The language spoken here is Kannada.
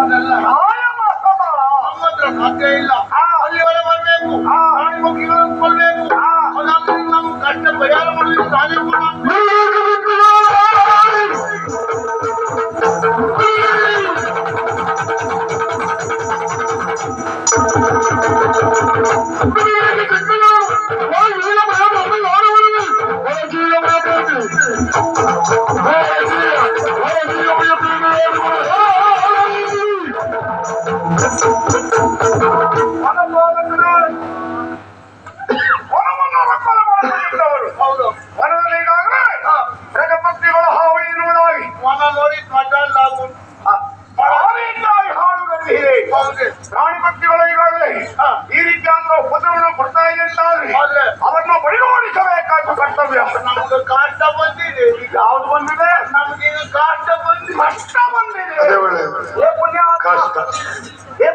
ಅದೆಲ್ಲ ನಮ್ಮತ್ರ ಸಾಧ್ಯ ಇಲ್ಲ. ಅಲ್ಲಿವರೆ ಬರ್ಬೇಕು, ಪ್ರಾಣಿ ಪಕ್ಷಿಗಳನ್ನು ಕೊಲ್ಬೇಕು, ಅದಾದ್ಮೇಲೆ ನಮ್ಮ ಕಷ್ಟ ಪರಿಹಾರ ಮಾಡಲಿಕ್ಕೆ ಸಾಧ್ಯ ಹೌದು. ವನದಲ್ಲಿ ಈಗಾಗಲೇ ಪ್ರಜಾಪತಿಗಳ ಹಾವಳಿ ಇರುವುದಾಗಿ ವನ ನೋಡಿ ಕಡ್ಡಾಗಿ ಹಾಳು ಗಂದಿದೆ. ಪ್ರಾಣಿ ಪಕ್ಷಿಗಳು ಈಗಾಗಲೇ ಈ ರೀತಿಯಾದ ಉಪದ್ರವವನ್ನು ಕೊಡ್ತಾ ಇದೆ ಅಂತಾದ್ರೆ ಅವರನ್ನು ಬಡಿಗೋಡಿಸಬೇಕಾದ ಕರ್ತವ್ಯ. ನಮ್ಗೆ ಕಾಷ್ಟ ಬಂದಿದೆ. ಈಗ ಯಾವ್ದು ಬಂದಿದೆ? ನಮ್ಗೀಗ ಕಾಷ್ಟ ಬಂದಿದೆ. ಕಷ್ಟ ಬಂದಿದೆ. ಅದೇ ಒಳ್ಳೆ ಏ ಪುಣ್ಯ, ಕಷ್ಟ. ಏ